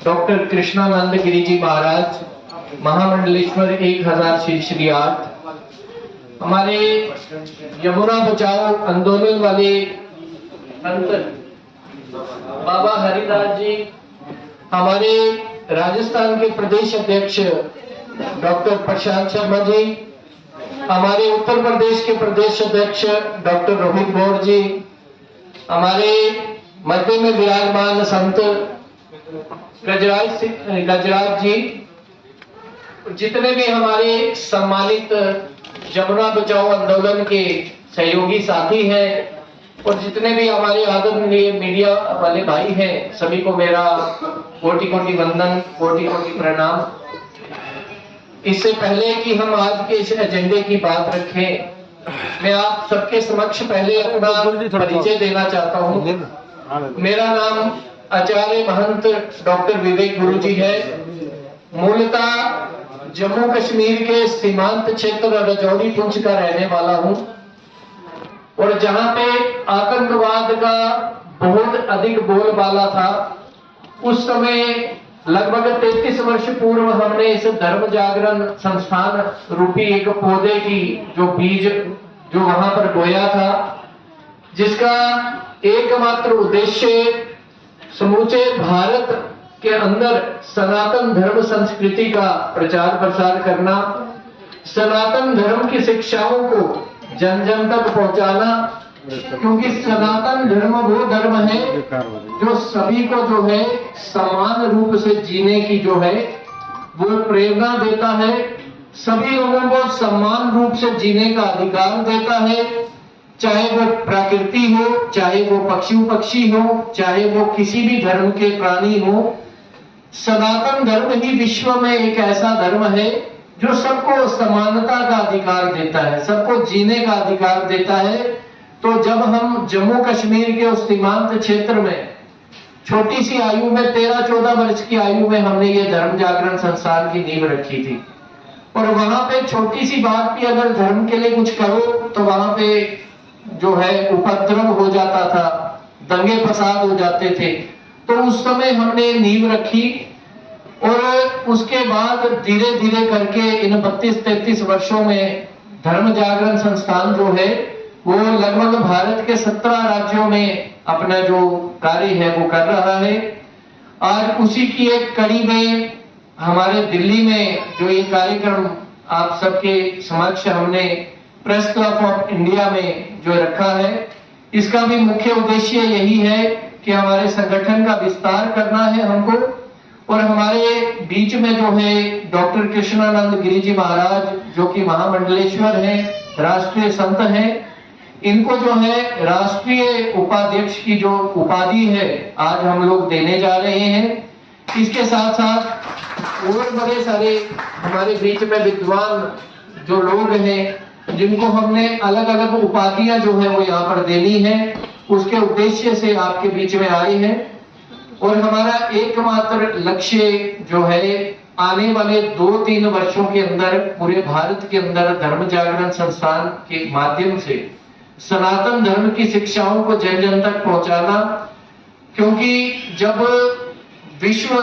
Doctor Krishnanand Giri ji महाराज, महामंडलेश्वर 1000 श्री 8, हमारे यमुना बचाओ आंदोलन वाले संत बाबा हरिदास जी, हमारे राजस्थान के प्रदेश अध्यक्ष डॉक्टर प्रशांत शर्मा जी, हमारे उत्तर प्रदेश के प्रदेश अध्यक्ष डॉक्टर रोहित गौर जी, हमारे मध्य में विराजमान संत गजराज जी, जितने भी हमारे सम्मानित यमुना बचाओ आंदोलन के सहयोगी साथी हैं और जितने भी हमारे आदरणीय मीडिया वाले भाई हैं, सभी को मेरा कोटि कोटि वंदन, कोटि कोटि प्रणाम। इससे पहले कि हम आज के इस एजेंडे की बात रखें, मैं आप सबके समक्ष पहले अपना परिचय देना चाहता हूँ। मेरा नाम आचार्य महंत डॉक्टर विवेक गुरु जी है। मूलतः जम्मू कश्मीर के सीमांत क्षेत्र राजौरी पुंछ का रहने वाला हूँ और जहाँ पे आतंकवाद का बहुत अधिक बोलबाला था, उस समय लगभग 33 वर्ष पूर्व हमने इस धर्म जागरण संस्थान रूपी एक पौधे की जो बीज जो वहां पर बोया था, जिसका एकमात्र उद्देश्य समूचे भारत के अंदर सनातन धर्म संस्कृति का प्रचार प्रसार करना, सनातन धर्म की शिक्षाओं को जन जन तक पहुंचाना, क्योंकि सनातन धर्म वो धर्म है जो सभी को जो है समान रूप से जीने की जो है वो प्रेरणा देता है, सभी लोगों को समान रूप से जीने का अधिकार देता है, चाहे वो प्रकृति हो, चाहे वो पक्षी हो, चाहे वो किसी भी धर्म के प्राणी हो। सनातन धर्म ही विश्व में एक ऐसा धर्म है जो सबको समानता का अधिकार देता है, सबको जीने का अधिकार देता है। तो जब हम जम्मू कश्मीर के उस सीमांत क्षेत्र में छोटी सी आयु में 13-14 वर्ष की आयु में हमने ये धर्म जागरण संस्थान की नींव रखी थी, और वहां पे छोटी सी बात भी अगर धर्म के लिए कुछ करो तो वहां पे जो है उपद्रव हो जाता था, दंगे फसाद हो जाते थे। तो उस समय हमने नींव रखी और उसके बाद धीरे धीरे करके इन 32-33 वर्षों में धर्म जागरण संस्थान जो है वो लगभग भारत के 17 राज्यों में अपना जो कार्य है वो कर रहा है। और उसी की एक कड़ी में हमारे दिल्ली में जो ये कार्यक्रम आप सबके समक्ष हमने प्रेस क्लब ऑफ इंडिया में जो रखा है, इसका भी मुख्य उद्देश्य यही है कि हमारे संगठन का विस्तार करना है हमको। और हमारे बीच में जो है डॉक्टर कृष्णानंद गिरी जी महाराज, जो कि महामंडलेश्वर हैं, राष्ट्रीय संत हैं, इनको जो है राष्ट्रीय उपाध्यक्ष की जो उपाधि है आज हम लोग देने जा रहे हैं। इसके साथ साथ और बड़े सारे हमारे बीच में विद्वान जो लोग हैं जिनको हमने अलग अलग उपाधियां जो है वो यहाँ पर देनी है, उसके उद्देश्य से आपके बीच में आए हैं। और हमारा एकमात्र लक्ष्य जो है आने वाले 2-3 वर्षों के अंदर पूरे भारत के अंदर धर्म जागरण संस्थान के माध्यम से सनातन धर्म की शिक्षाओं को जन जन तक पहुंचाना। क्योंकि जब विश्व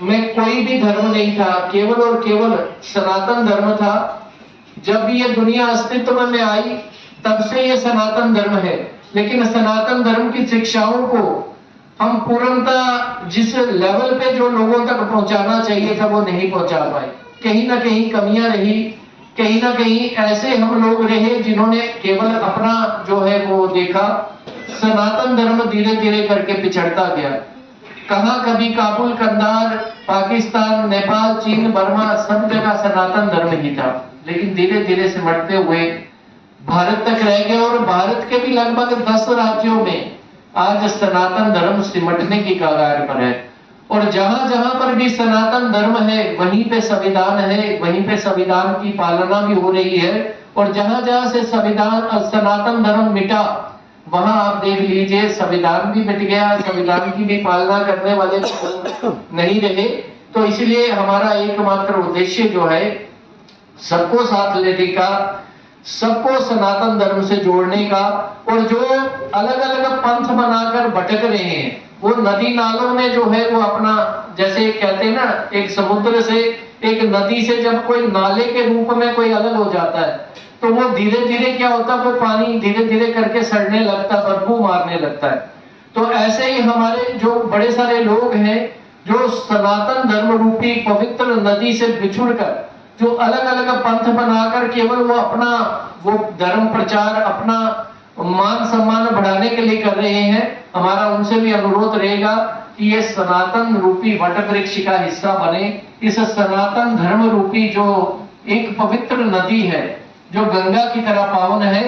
में कोई भी धर्म नहीं था, केवल और केवल सनातन धर्म था, जब ये दुनिया अस्तित्व में आई तब से ये सनातन धर्म है। लेकिन सनातन धर्म की शिक्षाओं को हम पूर्णतः जिस लेवल पे जो लोगों तक पहुंचाना चाहिए था वो नहीं पहुंचा पाए। कहीं ना कहीं कमियां रही, कहीं ना कहीं ऐसे हम लोग रहे जिन्होंने केवल अपना जो है वो देखा। सनातन धर्म धीरे धीरे करके पिछड़ता गया। कहां कभी काबुल, कंधार, पाकिस्तान, नेपाल, चीन, बर्मा सब जगह सनातन धर्म ही था, लेकिन धीरे धीरे सिमटते हुए भारत तक रह गए। और भारत के भी लगभग 10 राज्यों में आज सनातन धर्म सिमटने की कगार पर है। और जहां जहां पर भी सनातन धर्म है वहीं पे संविधान है, वहीं पे संविधान की पालना भी हो रही है। और जहां जहां से सनातन धर्म मिटा, वहां आप देख लीजिए संविधान भी मिट गया, संविधान की भी पालना करने वाले नहीं रहे। तो इसलिए हमारा एकमात्र उद्देश्य जो है सबको साथ लेने का, सबको सनातन धर्म से जोड़ने का। और जो अलग अलग पंथ बनाकर भटक रहे हैं, वो नदी नालों में जो है वो अपना, जैसे कहते हैं ना, एक समुद्र से, एक नदी से जब कोई नाले के रूप में कोई अलग हो जाता है तो वो धीरे धीरे क्या होता है, वो पानी धीरे धीरे करके सड़ने लगता है, बदबू मारने लगता है। तो ऐसे ही हमारे जो बड़े सारे लोग हैं जो सनातन धर्म रूपी पवित्र नदी से बिछुड़कर जो अलग अलग पंथ बनाकर केवल वो अपना वो धर्म प्रचार, अपना मान सम्मान बढ़ाने के लिए कर रहे हैं, हमारा उनसे भी अनुरोध रहेगा कि ये सनातन रूपी वट वृक्ष का हिस्सा बने। इस सनातन धर्म रूपी जो एक पवित्र नदी है, जो गंगा की तरह पावन है,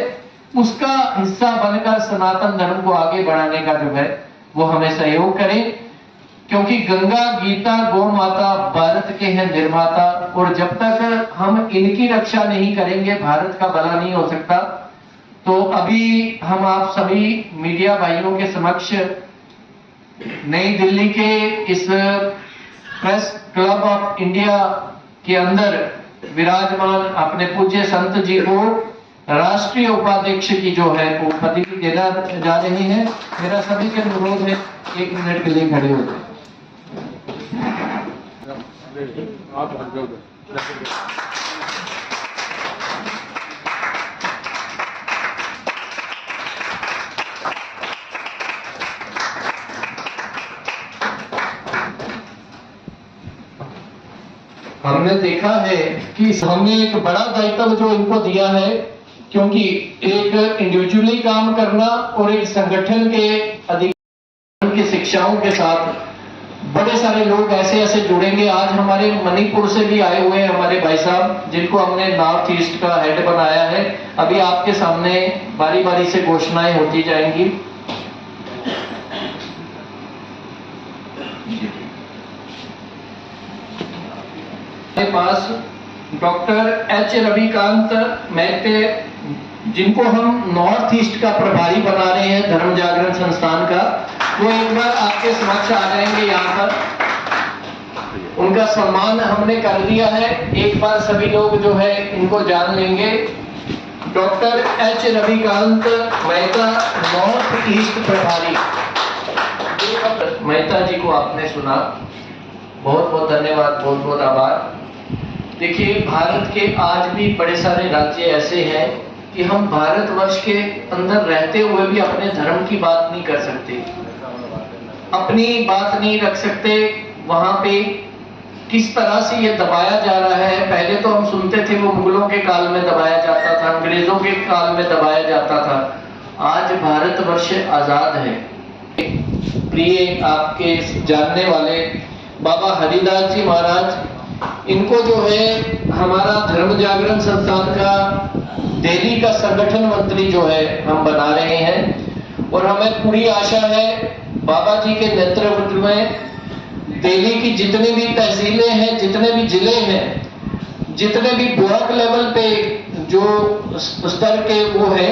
उसका हिस्सा बनकर सनातन धर्म को आगे बढ़ाने का जो है वो हमें सहयोग करें। क्योंकि गंगा, गीता, गौ माता भारत के हैं निर्माता, और जब तक हम इनकी रक्षा नहीं करेंगे भारत का भला नहीं हो सकता। तो अभी हम आप सभी मीडिया भाइयों के समक्ष नई दिल्ली के इस प्रेस क्लब ऑफ इंडिया के अंदर विराजमान अपने पूज्य संत जी को राष्ट्रीय उपाध्यक्ष की जो है वो पदवी देना जा रही है। मेरा सभी के अनुरोध है 1 मिनट के लिए खड़े हो जाए। हमने देखा है कि हमने एक बड़ा दायित्व जो इनको दिया है, क्योंकि एक इंडिविजुअली काम करना और एक संगठन के अधिकार की शिक्षाओं के साथ बड़े सारे लोग ऐसे ऐसे जुड़ेंगे। आज हमारे मणिपुर से भी आए हुए हैं हमारे भाई साहब, जिनको हमने नॉर्थ ईस्ट का हेड बनाया है। अभी आपके सामने बारी बारी से घोषणाएं होती जाएंगी। हमारे पास डॉक्टर एच रविकांत मैते, जिनको हम नॉर्थ ईस्ट का प्रभारी बना रहे हैं धर्म जागरण संस्थान का, वो एक बार आपके समक्ष आ जाएंगे यहाँ पर। उनका सम्मान हमने कर दिया है, एक बार सभी लोग जो है इनको जान लेंगे। Doctor H Ravikant Mehta, north east प्रभारी। मेहता जी को आपने सुना, बहुत बहुत धन्यवाद, बहुत बहुत आभार। देखिए, भारत के आज भी बड़े सारे राज्य ऐसे हैं कि हम भारतवर्ष के अंदर रहते हुए भी अपने धर्म की बात नहीं कर सकते, अपनी बात नहीं रख सकते। वहां पे किस तरह से ये दबाया जा रहा है। पहले तो हम सुनते थे वो मुगलों के काल में दबाया जाता था, अंग्रेजों के काल में दबाया जाता था। आज भारतवर्ष आजाद है। प्रिय आपके जानने वाले बाबा हरिदास जी महाराज, इनको जो है हमारा धर्म जागरण संस्थान का दिल्ली का संगठन मंत्री जो है हम बना रहे हैं। और हमें पूरी आशा है बाबा जी के नेतृत्व में दिल्ली की जितनी भी तहसीलें हैं, जितने भी जिले हैं, जितने भी ब्लॉक लेवल पे जो स्तर के वो है,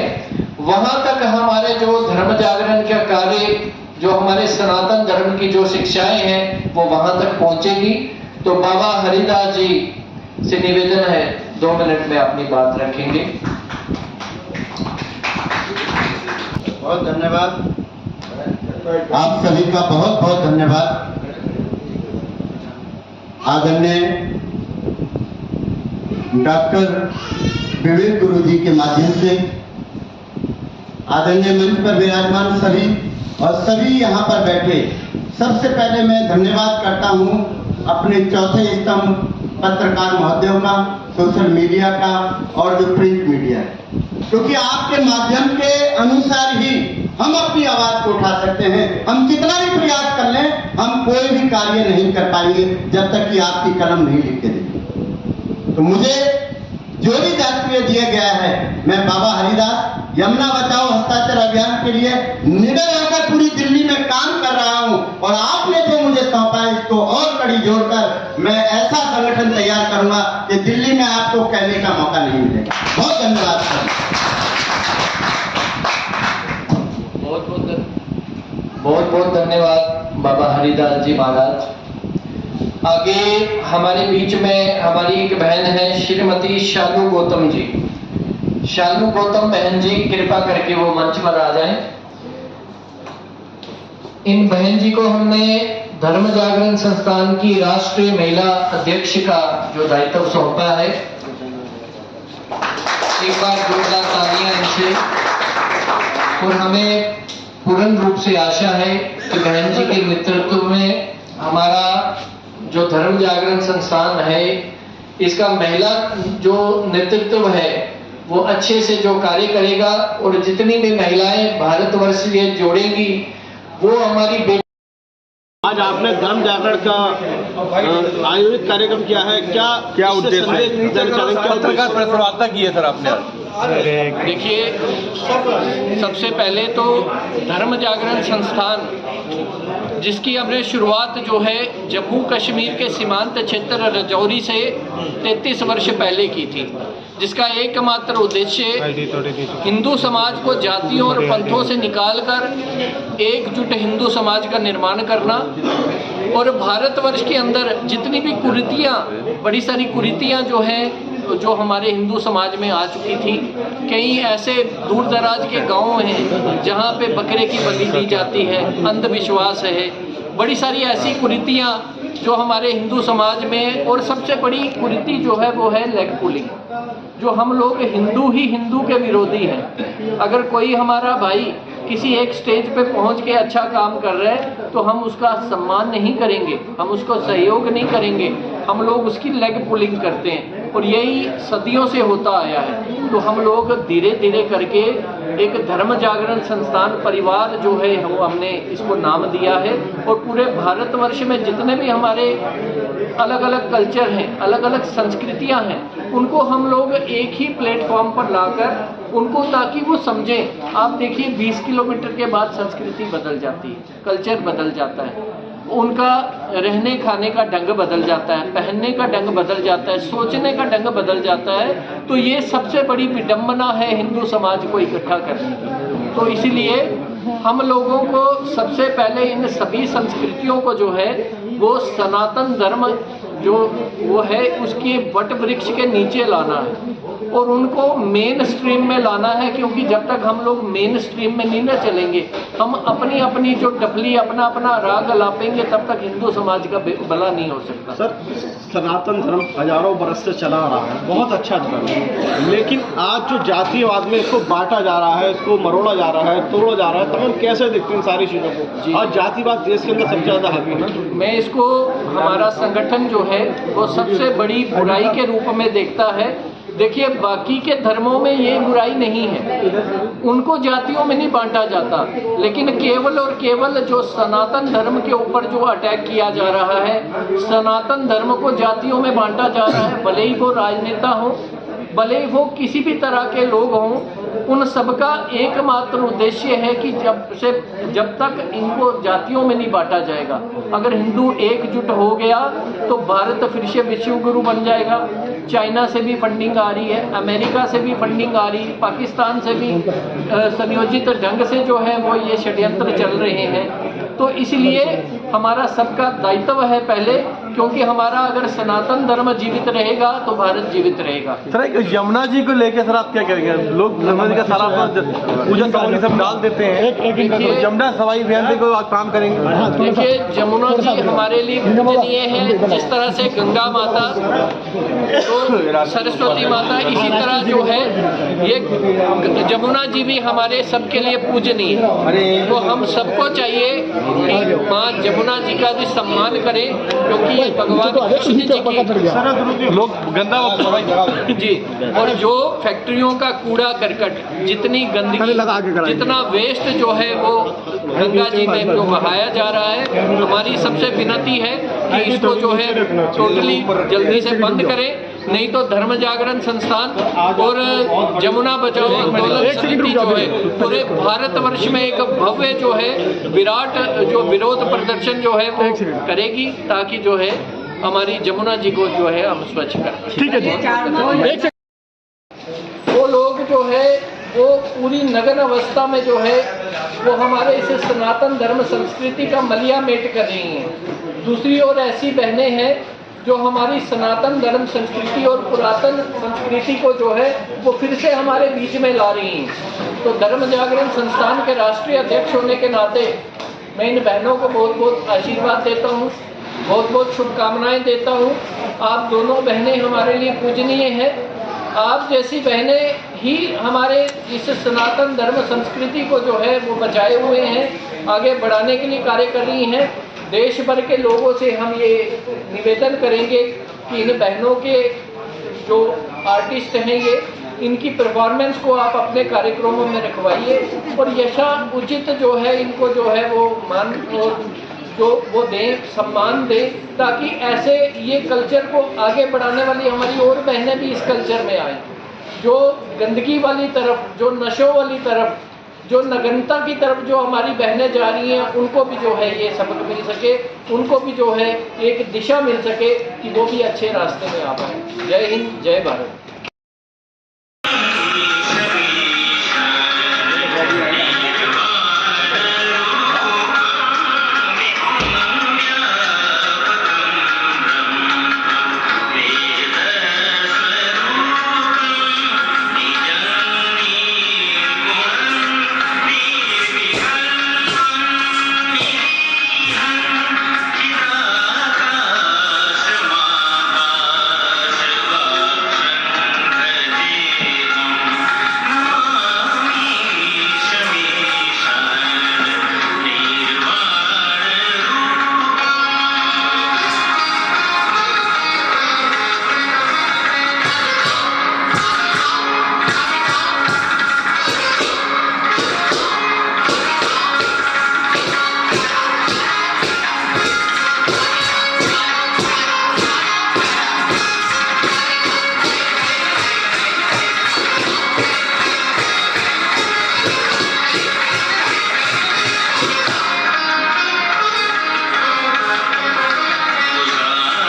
वहां तक हमारे जो धर्म जागरण का कार्य, जो हमारे सनातन धर्म की जो शिक्षाएं हैं, वो वहां तक पहुंचेगी। तो बाबा हरिदास जी से निवेदन है 2 मिनट में अपनी बात रखेंगे। बहुत धन्यवाद, आप सभी का बहुत बहुत धन्यवाद। आदरणीय डॉक्टर विवेक गुरु जी के माध्यम से आदरणीय मंच पर विराजमान सभी और सभी यहाँ पर बैठे, सबसे पहले मैं धन्यवाद करता हूँ अपने चौथे स्तंभ पत्रकार महोदयों का, सोशल मीडिया का और जो प्रिंट मीडिया है, क्योंकि आपके माध्यम के अनुसार ही हम अपनी आवाज को उठा सकते हैं। हम कितना भी प्रयास कर लें, हम कोई भी कार्य नहीं कर पाएंगे जब तक कि आपकी कलम नहीं लिख के देगी। तो मुझे जो भी दायित्व दिया गया है, मैं बाबा हरिदास यमुना बचाओ हस्ताक्षर अभियान के लिए निडर होकर पूरी दिल्ली में काम कर रहा हूं, और आपने जो मुझे सौंपा है इसको और कड़ी जोड़कर मैं ऐसा संगठन तैयार करूंगा कि दिल्ली में आपको कहने का मौका नहीं मिलेगा। बहुत धन्यवाद सर। बहुत बहुत धन्यवाद बाबा हरिदास जी महाराज। आगे हमारे बीच में हमारी एक बहन है श्रीमती शालू गौतम जी। शालू गौतम बहन जी कृपा करके वो मंच पर आ जाएं। इन बहन जी को हमने धर्म जागरण संस्थान की राष्ट्रीय महिला अध्यक्ष का जो दायित्व सौंपा है। एक बार जोरदार तालियां इनसे। और हमें पूर्ण रूप से आशा है कि बहन जी के नेतृत्व में हमारा जो धर्म जागरण संस्थान है, इसका महिला जो नेतृत्व है वो अच्छे से जो कार्य करेगा, और जितनी भी महिलाएं भारतवर्ष से जोड़ेंगी वो हमारी। आज आपने धर्म जागरण का आयोजित कार्यक्रम किया है, क्या उद्देश्य है? वार्ता की है सर आपने? देखिए, सबसे पहले तो धर्म जागरण संस्थान जिसकी हमने शुरुआत जो है जम्मू कश्मीर के सीमांत क्षेत्र रजौरी से 33 वर्ष पहले की थी, जिसका एकमात्र उद्देश्य हिंदू समाज को जातियों और पंथों से निकालकर एकजुट हिंदू समाज का निर्माण करना, और भारतवर्ष के अंदर जितनी भी कुरीतियाँ, बड़ी सारी कुरीतियाँ जो हैं जो हमारे हिंदू समाज में आ चुकी थी। कई ऐसे दूर दराज के गांव हैं जहां पे बकरे की बलि दी जाती है, अंधविश्वास है, बड़ी सारी ऐसी कुरीतियां जो हमारे हिंदू समाज में। और सबसे बड़ी कुरीति जो है वो है लेग पुलिंग, जो हम लोग हिंदू ही हिंदू के विरोधी हैं। अगर कोई हमारा भाई किसी एक स्टेज पे पहुंच के अच्छा काम कर रहा है तो हम उसका सम्मान नहीं करेंगे, हम उसको सहयोग नहीं करेंगे, हम लोग उसकी लेग पुलिंग करते हैं। और यही सदियों से होता आया है। तो हम लोग धीरे धीरे करके एक धर्म जागरण संस्थान परिवार जो है हमने इसको नाम दिया है, और पूरे भारतवर्ष में जितने भी हमारे अलग अलग कल्चर हैं, अलग अलग संस्कृतियां हैं, उनको हम लोग एक ही प्लेटफॉर्म पर लाकर उनको, ताकि वो समझें। आप देखिए 20 किलोमीटर के बाद संस्कृति बदल जाती है, कल्चर बदल जाता है, उनका रहने खाने का ढंग बदल जाता है, पहनने का ढंग बदल जाता है, सोचने का ढंग बदल जाता है। तो ये सबसे बड़ी विडंबना है हिंदू समाज को इकट्ठा करने की। तो इसलिए हम लोगों को सबसे पहले इन सभी संस्कृतियों को जो है वो सनातन धर्म जो वो है उसके वट वृक्ष के नीचे लाना है, और उनको मेन स्ट्रीम में लाना है। क्योंकि जब तक हम लोग मेन स्ट्रीम में नहीं ना चलेंगे, हम अपनी अपनी जो डफली अपना अपना राग लापेंगे, तब तक हिंदू समाज का भला नहीं हो सकता। सर, सनातन धर्म हजारों बरस से चला आ रहा है, बहुत अच्छा धर्म है, लेकिन आज जो जातिवाद में इसको बांटा जा रहा है, इसको मरोड़ा जा रहा है, तोड़ा जा रहा है, तो हम कैसे देखते हैं सारी चीज़ों को? आज जातिवाद देश के अंदर सबसे ज़्यादा हावी है। मैं इसको, हमारा संगठन जो है वो सबसे बड़ी बुराई के रूप में देखता है। देखिए, बाकी के धर्मों में ये बुराई नहीं है, उनको जातियों में नहीं बांटा जाता, लेकिन केवल और केवल जो सनातन धर्म के ऊपर जो अटैक किया जा रहा है, सनातन धर्म को जातियों में बांटा जा रहा है। भले ही वो राजनेता हो, भले ही वो किसी भी तरह के लोग हों, उन सबका एकमात्र उद्देश्य है कि जब तक इनको जातियों में नहीं बांटा जाएगा, अगर हिंदू एकजुट हो गया तो भारत फिर से विश्व गुरु बन जाएगा। चाइना से भी फंडिंग आ रही है, अमेरिका से भी फंडिंग आ रही है, पाकिस्तान से भी संयोजित ढंग से जो है वो ये षड्यंत्र चल रहे हैं। तो इसलिए हमारा सबका दायित्व है पहले, क्योंकि हमारा अगर सनातन धर्म जीवित रहेगा तो भारत जीवित रहेगा। सर, यमुना जी को लेकर सर आप क्या कहेंगे? लोग यमुना जी का सारा पूजा सामग्री सब डाल देते हैं, यमुना सवाई अभियान पे कोई काम करेंगे? देखिए, यमुना जी हमारे लिए पूजनीय है, जिस तरह से गंगा माता, तो सरस्वती माता, इसी तरह जो है ये यमुना जी भी हमारे सबके लिए पूजनीय है। तो हम सबको चाहिए कि माँ यमुना जी का भी सम्मान करें, क्योंकि ये भगवान कृष्ण जी की लोग गंदा जी। और जो फैक्ट्रियों का कूड़ा करकट, जितनी गंदगी, जितना वेस्ट जो है वो गंगा जी में जो बहाया जा रहा है, हमारी सबसे विनती है कि इसको जो है टोटली जल्दी से बंद करें, नहीं तो धर्म जागरण संस्थान और यमुना बचाओ आंदोलन समिति जो है पूरे भारतवर्ष में एक भव्य जो है विराट जो विरोध प्रदर्शन जो है वो करेगी, ताकि जो है हमारी यमुना जी को जो है हम स्वच्छ करें। ठीक है जी। वो लोग जो है वो पूरी नग्न अवस्था में जो है वो हमारे इस सनातन धर्म संस्कृति का मलिया मेट कर रही हैं। दूसरी ओर ऐसी बहनें हैं जो हमारी सनातन धर्म संस्कृति और पुरातन संस्कृति को जो है वो फिर से हमारे बीच में ला रही हैं। तो धर्म जागरण संस्थान के राष्ट्रीय अध्यक्ष होने के नाते मैं इन बहनों को बहुत बहुत आशीर्वाद देता हूँ, बहुत बहुत शुभकामनाएं देता हूँ। आप दोनों बहनें हमारे लिए पूजनीय हैं। आप जैसी बहनें ही हमारे इस सनातन धर्म संस्कृति को जो है वो बचाए हुए हैं, आगे बढ़ाने के लिए कार्य कर रही हैं। देश भर के लोगों से हम ये निवेदन करेंगे कि इन बहनों के जो आर्टिस्ट हैं ये इनकी परफॉर्मेंस को आप अपने कार्यक्रमों में रखवाइए और यशा उचित जो है इनको जो है वो मान और जो वो दें, सम्मान दें, ताकि ऐसे ये कल्चर को आगे बढ़ाने वाली हमारी और बहनें भी इस कल्चर में आएँ। जो गंदगी वाली तरफ, जो नशों वाली तरफ, जो नग्नता की तरफ जो हमारी बहनें जा रही हैं, उनको भी जो है ये सबक मिल सके, उनको भी जो है एक दिशा मिल सके कि वो भी अच्छे रास्ते में आ पाए। जय हिंद, जय भारत।